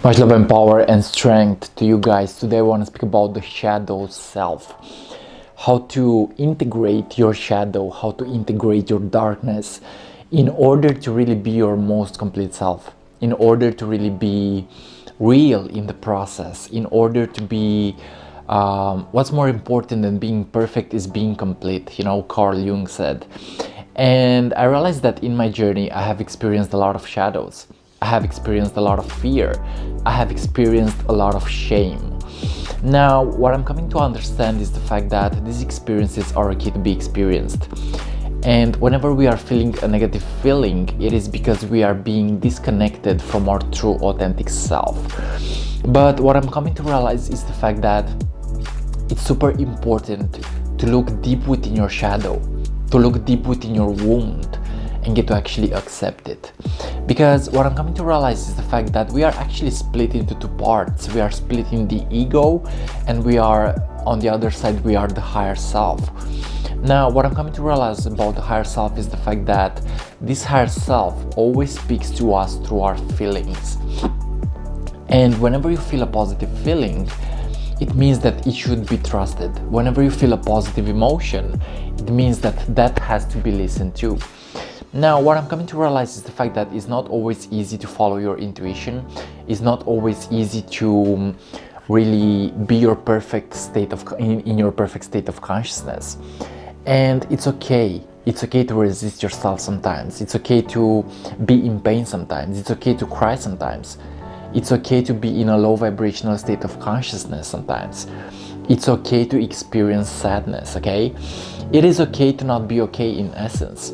Much love and power and strength to you guys. Today I want to speak about the shadow self. How to integrate your shadow, how to integrate your darkness in order to really be your most complete self, in order to really be real in the process, in order to be what's more important than being perfect is being complete, you know, Carl Jung said. And I realized that in my journey I have experienced a lot of shadows. I have experienced a lot of fear. I have experienced a lot of shame. Now, what I'm coming to understand is the fact that these experiences are okay to be experienced. And whenever we are feeling a negative feeling, it is because we are being disconnected from our true authentic self. But what I'm coming to realize is the fact that it's super important to look deep within your shadow, to look deep within your wound, and get to actually accept it. Because what I'm coming to realize is the fact that we are actually split into two parts. We are split in the ego, and we are on the other side, we are the higher self. Now, what I'm coming to realize about the higher self is the fact that this higher self always speaks to us through our feelings. And whenever you feel a positive feeling, it means that it should be trusted. Whenever you feel a positive emotion, it means that that has to be listened to. Now, what I'm coming to realize is the fact that it's not always easy to follow your intuition. It's not always easy to really be your perfect state of in your perfect state of consciousness. And it's okay. It's okay to resist yourself sometimes. It's okay to be in pain sometimes. It's okay to cry sometimes. It's okay to be in a low vibrational state of consciousness sometimes. It's okay to experience sadness, okay? It is okay to not be okay in essence.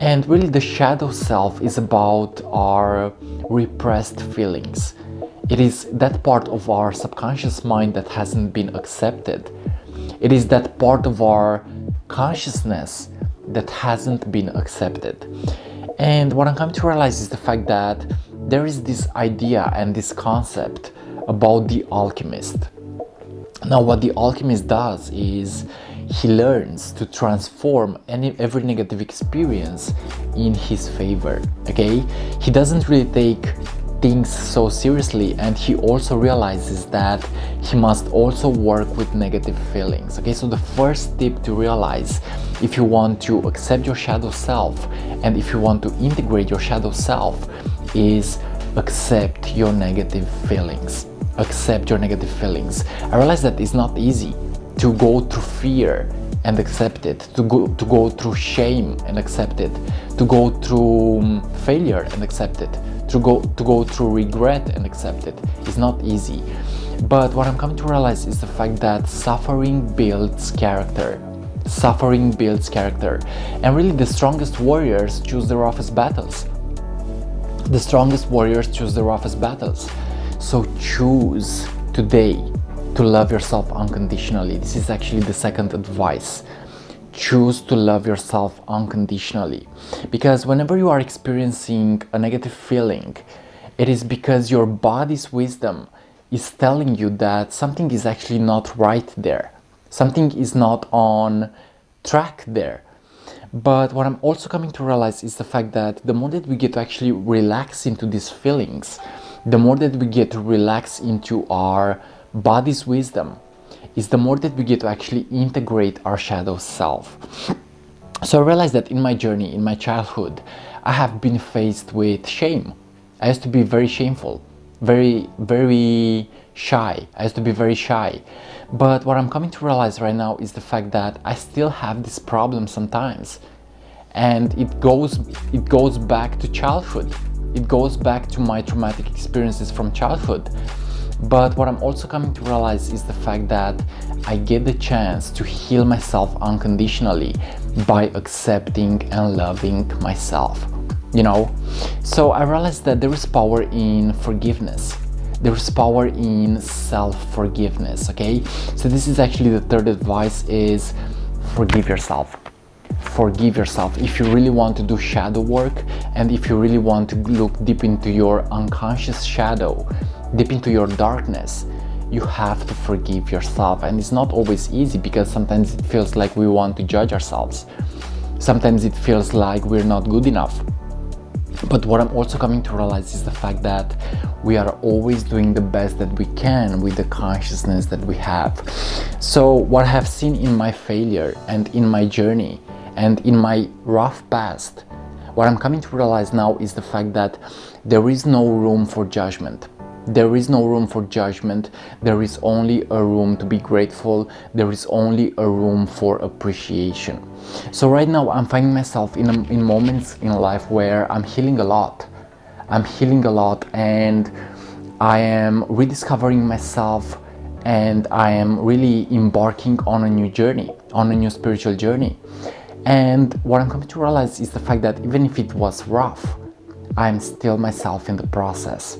And really the shadow self is about our repressed feelings. It is that part of our subconscious mind that hasn't been accepted. It is that part of our consciousness that hasn't been accepted. And what I'm coming to realize is the fact that there is this idea and this concept about the alchemist. Now, what the alchemist does is he learns to transform every negative experience in his favor, okay? He doesn't really take things so seriously, and he also realizes that he must also work with negative feelings, okay? So the first tip to realize if you want to accept your shadow self and if you want to integrate your shadow self is accept your negative feelings. Accept your negative feelings. I realize that it's not easy to go through fear and accept it, to go through shame and accept it, to go through failure and accept it, to go through regret and accept it. It's not easy. But what I'm coming to realize is the fact that suffering builds character. Suffering builds character. And really the strongest warriors choose the roughest battles. The strongest warriors choose the roughest battles. So choose today to love yourself unconditionally. This is actually the second advice. Choose to love yourself unconditionally. Because whenever you are experiencing a negative feeling, it is because your body's wisdom is telling you that something is actually not right there. Something is not on track there. But what I'm also coming to realize is the fact that the more that we get to actually relax into these feelings, the more that we get to relax into our body's wisdom, is the more that we get to actually integrate our shadow self. So I realized that in my journey, in my childhood, I have been faced with shame. I used to be very shameful, very shy. I used to be very shy. But what I'm coming to realize right now is the fact that I still have this problem sometimes. And it goes back to childhood. It goes back to my traumatic experiences from childhood. But what I'm also coming to realize is the fact that I get the chance to heal myself unconditionally by accepting and loving myself, you know? So I realized that there is power in forgiveness. There is power in self-forgiveness, okay? So this is actually the third advice is forgive yourself. Forgive yourself. If you really want to do shadow work and if you really want to look deep into your unconscious shadow, deep into your darkness, you have to forgive yourself. And it's not always easy because sometimes it feels like we want to judge ourselves. Sometimes it feels like we're not good enough. But what I'm also coming to realize is the fact that we are always doing the best that we can with the consciousness that we have. So what I have seen in my failure and in my journey and in my rough past, what I'm coming to realize now is the fact that there is no room for judgment. There is no room for judgment. There is only a room to be grateful. There is only a room for appreciation. So right now I'm finding myself in moments in life where I'm healing a lot. I'm healing a lot, and I am rediscovering myself, and I am really embarking on a new journey, on a new spiritual journey. And what I'm coming to realize is the fact that even if it was rough, I'm still myself in the process.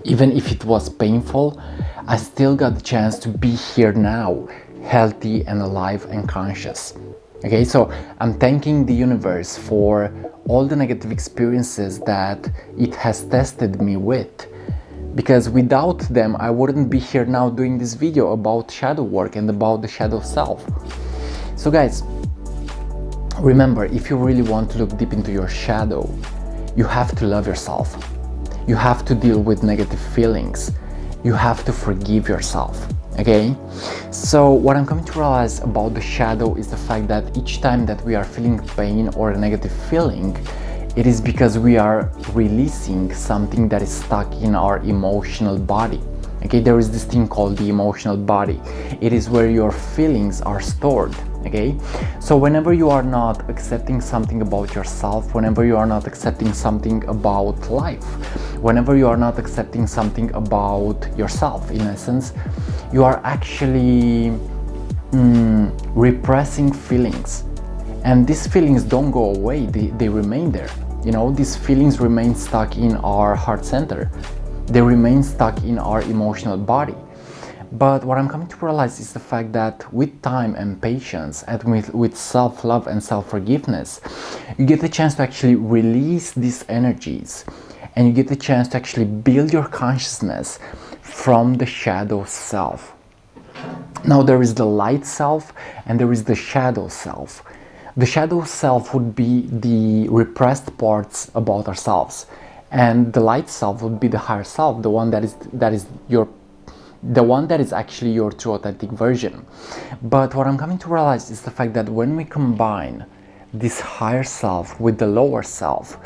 Even if it was painful, I still got the chance to be here now, healthy and alive and conscious. Okay, so I'm thanking the universe for all the negative experiences that it has tested me with, because without them I wouldn't be here now doing this video about shadow work and about the shadow self. So guys, remember, if you really want to look deep into your shadow, you have to love yourself. You have to deal with negative feelings. You have to forgive yourself, okay? So what I'm coming to realize about the shadow is the fact that each time that we are feeling pain or a negative feeling, it is because we are releasing something that is stuck in our emotional body. Okay, there is this thing called the emotional body. It is where your feelings are stored. Okay, so whenever you are not accepting something about yourself, whenever you are not accepting something about life, whenever you are not accepting something about yourself, in essence, you are actually repressing feelings. And these feelings don't go away, they remain there. You know, these feelings remain stuck in our heart center. They remain stuck in our emotional body. But what I'm coming to realize is the fact that with time and patience, and with self-love and self-forgiveness, you get the chance to actually release these energies, and you get the chance to actually build your consciousness from the shadow self. Now there is the light self and there is the shadow self. The shadow self would be the repressed parts about ourselves, and the light self would be the higher self, the one that is actually your true authentic version. But what I'm coming to realize is the fact that when we combine this higher self with the lower self,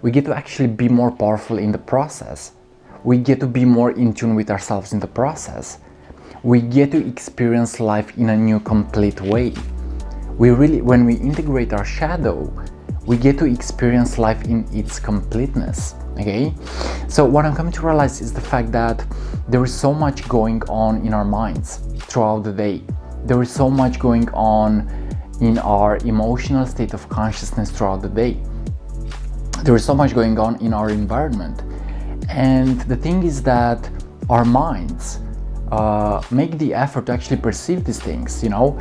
we get to actually be more powerful in the process. We get to be more in tune with ourselves in the process. We get to experience life in a new, complete way. When we integrate our shadow, we get to experience life in its completeness. Okay, so what I'm coming to realize is the fact that there is so much going on in our minds throughout the day. There is so much going on in our emotional state of consciousness throughout the day. There is so much going on in our environment. And the thing is that our minds make the effort to actually perceive these things, you know,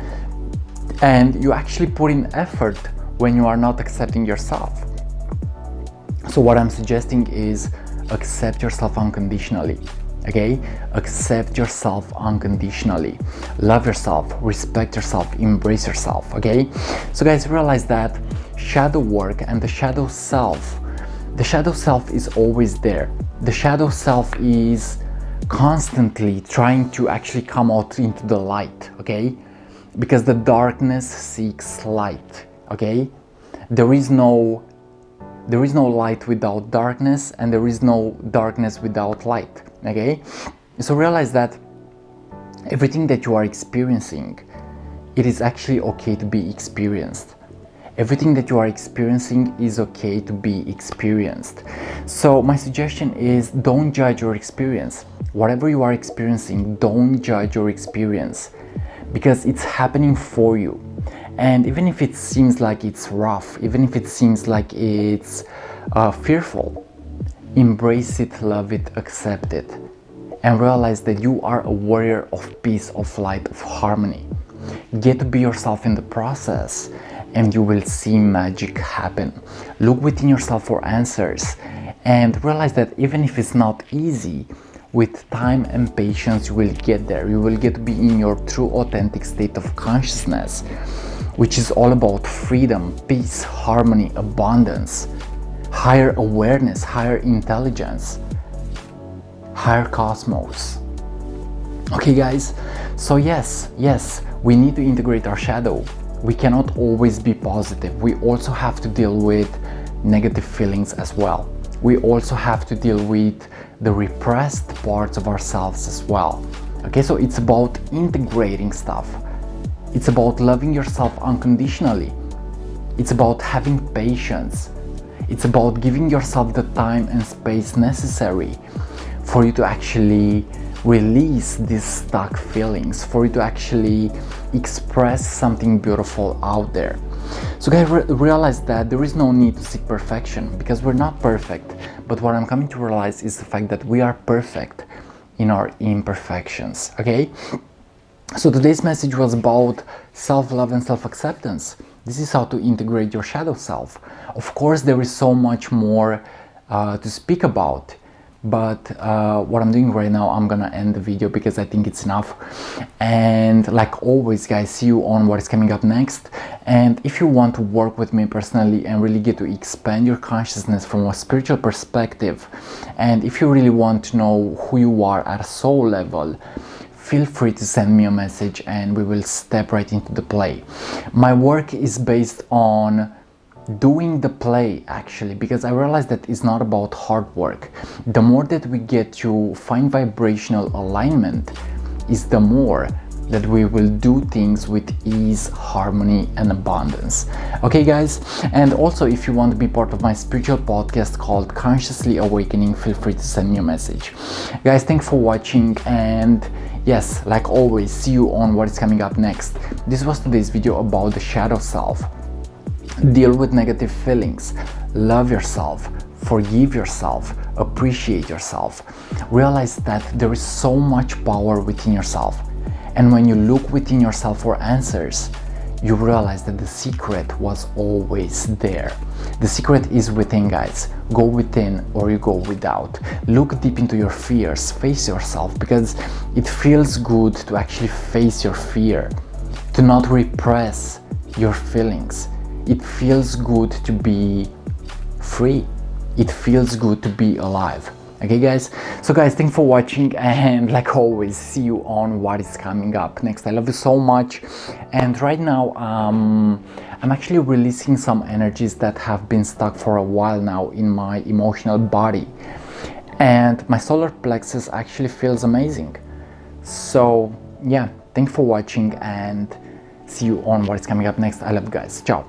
and you actually put in effort when you are not accepting yourself. So what I'm suggesting is accept yourself unconditionally. Okay, accept yourself unconditionally, love yourself, respect yourself, embrace yourself. Okay, so guys, realize that shadow work and the shadow self is always there. The shadow self is constantly trying to actually come out into the light. Okay, because the darkness seeks light. Okay, there is no light without darkness, and there is no darkness without light. Okay, so realize that everything that you are experiencing, it is actually okay to be experienced. Everything that you are experiencing is okay to be experienced. So my suggestion is, don't judge your experience. Whatever you are experiencing, don't judge your experience, because it's happening for you. And even if it seems like it's rough, even if it seems like it's fearful, embrace it, love it, accept it, and realize that you are a warrior of peace, of light, of harmony. Get to be yourself in the process, and you will see magic happen. Look within yourself for answers, and realize that even if it's not easy, with time and patience you will get there. You will get to be in your true authentic state of consciousness, which is all about freedom, peace, harmony, abundance. higher awareness, higher intelligence, higher cosmos. Okay guys, so yes, we need to integrate our shadow. We cannot always be positive. We also have to deal with negative feelings as well. We also have to deal with the repressed parts of ourselves as well. Okay, so it's about integrating stuff. It's about loving yourself unconditionally. It's about having patience. It's about giving yourself the time and space necessary for you to actually release these stuck feelings, for you to actually express something beautiful out there. So guys, realize that there is no need to seek perfection, because we're not perfect. But what I'm coming to realize is the fact that we are perfect in our imperfections. Okay, so today's message was about self-love and self-acceptance. This is how to integrate your shadow self. Of course, there is so much more to speak about, but what I'm doing right now, I'm gonna end the video because I think it's enough. And like always guys, see you on what is coming up next. And if you want to work with me personally and really get to expand your consciousness from a spiritual perspective, and if you really want to know who you are at a soul level, feel free to send me a message and we will step right into the play. My work is based on doing the play actually, because I realized that it's not about hard work. The more that we get to find vibrational alignment, is the more that we will do things with ease, harmony and abundance. Okay guys, and also if you want to be part of my spiritual podcast called Consciously Awakening, feel free to send me a message. Guys, thanks for watching, and yes, like always, see you on what is coming up next. This was today's video about the shadow self. Deal with negative feelings, love yourself, forgive yourself, appreciate yourself. Realize that there is so much power within yourself. And when you look within yourself for answers, you realize that the secret was always there. The secret is within, guys. Go within or you go without. Look deep into your fears, face yourself, because it feels good to actually face your fear, to not repress your feelings. It feels good to be free. It feels good to be alive. Okay guys, so guys, thanks for watching, and like always, see you on what is coming up next. I love you so much. And right now I'm actually releasing some energies that have been stuck for a while now in my emotional body, and my solar plexus actually feels amazing. So yeah, thanks for watching and see you on what is coming up next. I love you guys. Ciao.